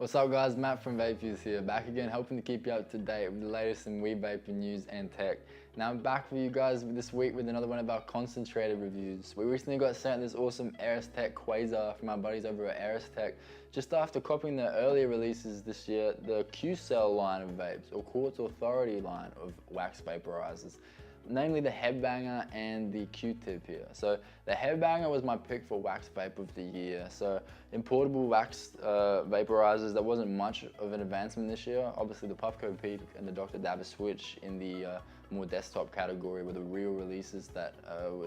What's up guys, Matt from vapefuse here, back again helping to keep you up to date with the latest in weed vaping news and tech. Now I'm back for you guys this week with another one of our concentrated reviews. We recently got sent this awesome Airis Quaser from our buddies over at Airistech. Just after copying their earlier releases this year, the Q-Cell line of vapes, or Quartz Authority line of wax vaporizers. Namely the Headbanger and the Q-Tip here. So the Headbanger was my pick for wax vape of the year. So in portable wax vaporizers, there wasn't much of an advancement this year. Obviously the Puffco Peak and the Dr. Dabba Switch in the more desktop category were the real releases that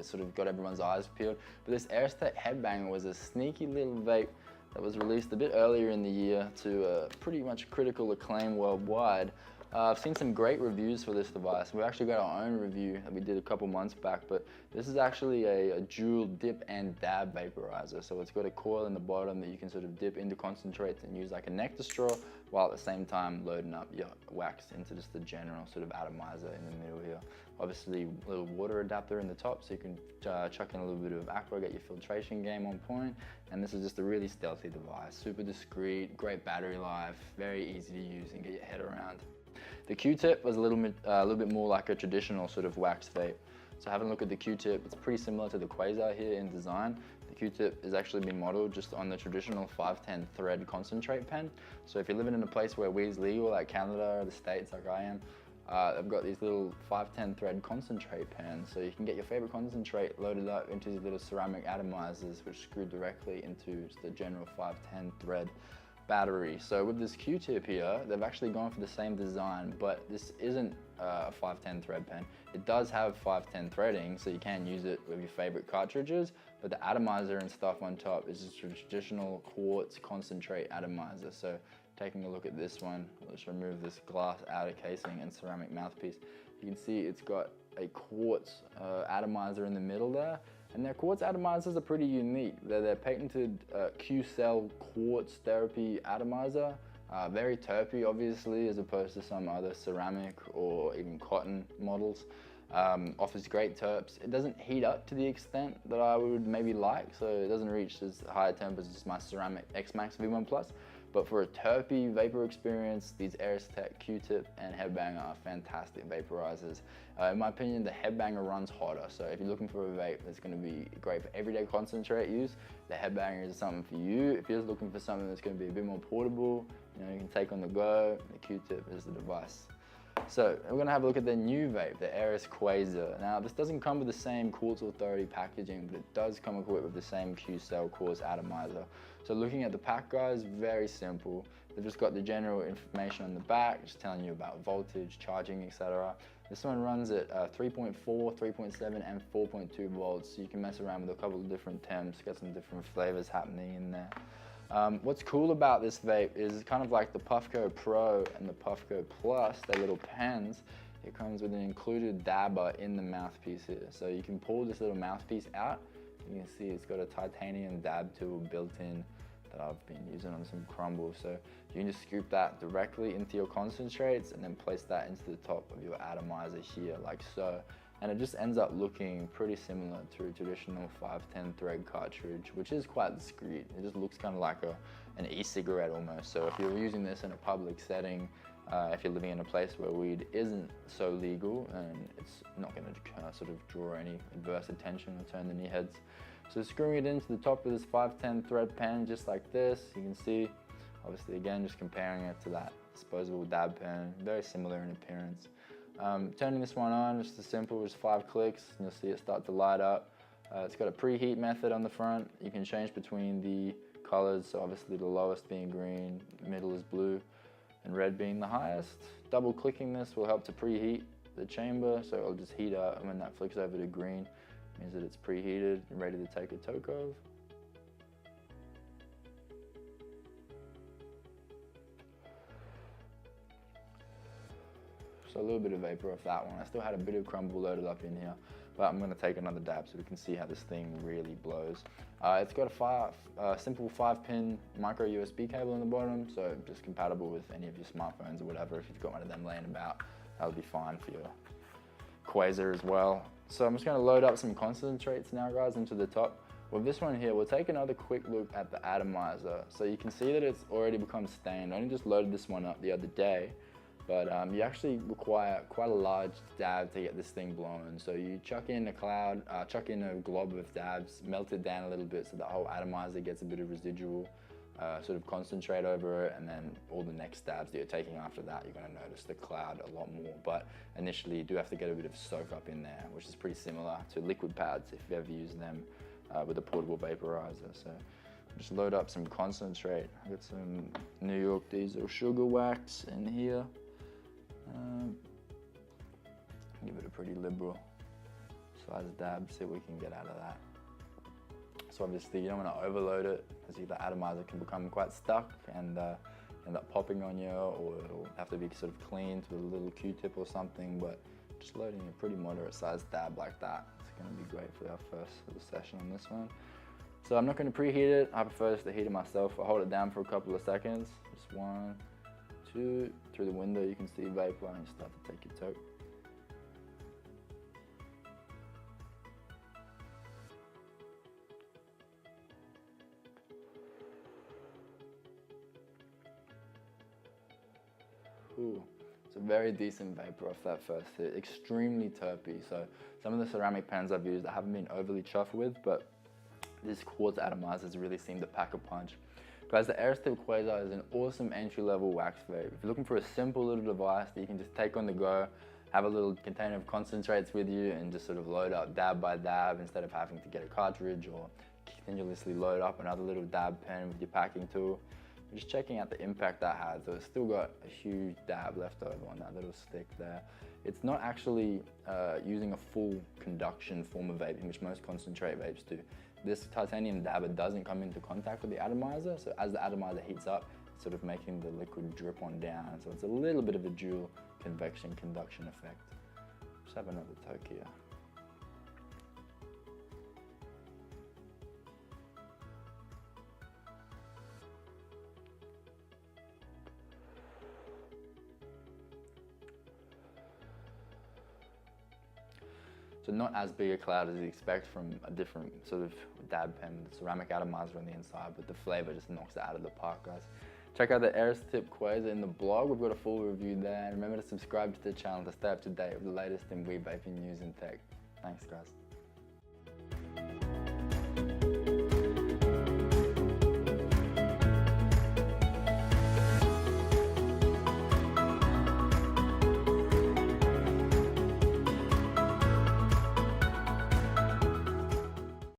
sort of got everyone's eyes peeled. But this Airistech Headbanger was a sneaky little vape that was released a bit earlier in the year to pretty much critical acclaim worldwide. I've seen some great reviews for this device. We actually got our own review that we did a couple months back, but this is actually a dual dip and dab vaporizer. So it's got a coil in the bottom that you can sort of dip into concentrates and use like a nectar straw, while at the same time loading up your wax into just the general sort of atomizer in the middle here. Obviously a little water adapter in the top so you can chuck in a little bit of aqua, get your filtration game on point. And this is just a really stealthy device, super discreet, great battery life, very easy to use and get your head around. The Q-Tip was a little bit more like a traditional sort of wax vape. So having a look at the Q-Tip, it's pretty similar to the Quaser here in design. The Q-Tip is actually been modeled just on the traditional 510 thread concentrate pen. So if you're living in a place where weed's legal, like Canada or the States like I am, they've got these little 510 thread concentrate pens. So you can get your favorite concentrate loaded up into these little ceramic atomizers, which screw directly into the general 510 thread battery. So with this Q-Tip here, they've actually gone for the same design, but this isn't a 510 thread pen. It does have 510 threading, so you can use it with your favorite cartridges, but the atomizer and stuff on top is just a traditional quartz concentrate atomizer. So taking a look at this one, let's remove this glass outer casing and ceramic mouthpiece. You can see it's got a quartz atomizer in the middle there. And their quartz atomizers are pretty unique. They're their patented Q-Cell quartz therapy atomizer. Very terpy, obviously, as opposed to some other ceramic or even cotton models. Offers great terps. It doesn't heat up to the extent that I would maybe like, so it doesn't reach as high a temp as my ceramic X-Max V1 Plus. But for a terpy vapor experience, these Airistech Q-Tip and Headbanger are fantastic vaporizers. In my opinion, the Headbanger runs hotter, so if you're looking for a vape that's going to be great for everyday concentrate use, the Headbanger is something for you. If you're just looking for something that's going to be a bit more portable, you can take on the go, the Q-Tip is the device. So we're going to have a look at the new vape, the Airis Quaser. Now this doesn't come with the same Quartz Authority packaging, but it does come equipped with the same Q-Cell quartz atomizer. So looking at the pack, guys, very simple. They've just got the general information on the back, just telling you about voltage, charging, etc. This one runs at 3.4, 3.7 and 4.2 volts, so you can mess around with a couple of different temps, get some different flavors happening in there. What's cool about this vape is kind of like the Puffco Pro and the Puffco Plus, their little pens. It comes with an included dabber in the mouthpiece here. So you can pull this little mouthpiece out. You can see it's got a titanium dab tool built in that I've been using on some crumble. So you can just scoop that directly into your concentrates and then place that into the top of your atomizer here, like so. And it just ends up looking pretty similar to a traditional 510 thread cartridge, which is quite discreet. It just looks kind of like an e-cigarette almost. So if you're using this in a public setting, if you're living in a place where weed isn't so legal and it's not going to sort of draw any adverse attention or turn any heads. So screwing it into the top of this 510 thread pen just like this, you can see, obviously again just comparing it to that disposable dab pen, very similar in appearance. Turning this one on, just as simple as 5 clicks, and you'll see it start to light up. It's got a preheat method on the front. You can change between the colors, so obviously the lowest being green, middle is blue, and red being the highest. Double clicking this will help to preheat the chamber, so it'll just heat up, and when that flicks over to green, it means that it's preheated and ready to take a toke of. So a little bit of vapor off that one. I still had a bit of crumble loaded up in here, but I'm gonna take another dab so we can see how this thing really blows. It's got a simple 5-pin micro USB cable in the bottom, so just compatible with any of your smartphones or whatever. If you've got one of them laying about, that'll be fine for your Quaser as well. So I'm just gonna load up some concentrates now, guys, into the top. With this one here, we'll take another quick look at the atomizer. So you can see that it's already become stained. I only just loaded this one up the other day, but you actually require quite a large dab to get this thing blown. So you chuck in a glob of dabs, melt it down a little bit so the whole atomizer gets a bit of residual sort of concentrate over it, and then all the next dabs that you're taking after that, you're going to notice the cloud a lot more. But initially you do have to get a bit of soak up in there, which is pretty similar to liquid pads if you've ever used them with a portable vaporizer. So just load up some concentrate. I got some New York diesel sugar wax in here. Give it a pretty liberal size dab, see what we can get out of that. So obviously you don't want to overload it, as the atomizer can become quite stuck and end up popping on you, or it'll have to be sort of cleaned with a little Q-tip or something. But just loading a pretty moderate sized dab like that, it's going to be great for our first little session on this one. So I'm not going to preheat it. I prefer just to heat it myself. I'll hold it down for a couple of seconds. Just 1, 2, through the window you can see vapor and start to take your toke. Ooh, it's a very decent vapor off that first hit, extremely terpy. So some of the ceramic pens I've used I haven't been overly chuffed with, but this quartz atomizer has really seemed to pack a punch. Guys, the Airistech Quaser is an awesome entry-level wax vape. If you're looking for a simple little device that you can just take on the go, have a little container of concentrates with you and just sort of load up dab by dab instead of having to get a cartridge or continuously load up another little dab pen with your packing tool. Just checking out the impact that had. So it's still got a huge dab left over on that little stick there. It's not actually using a full conduction form of vaping, which most concentrate vapes do. This titanium dabber doesn't come into contact with the atomizer, so as the atomizer heats up, it's sort of making the liquid drip on down. So it's a little bit of a dual convection conduction effect. Just have another toke here. So not as big a cloud as you expect from a different sort of dab pen with ceramic atomizer on the inside, but the flavor just knocks it out of the park, guys. Check out the Airistech Quaser in the blog. We've got a full review there. And remember to subscribe to the channel to stay up to date with the latest in weed vaping news and tech. Thanks, guys.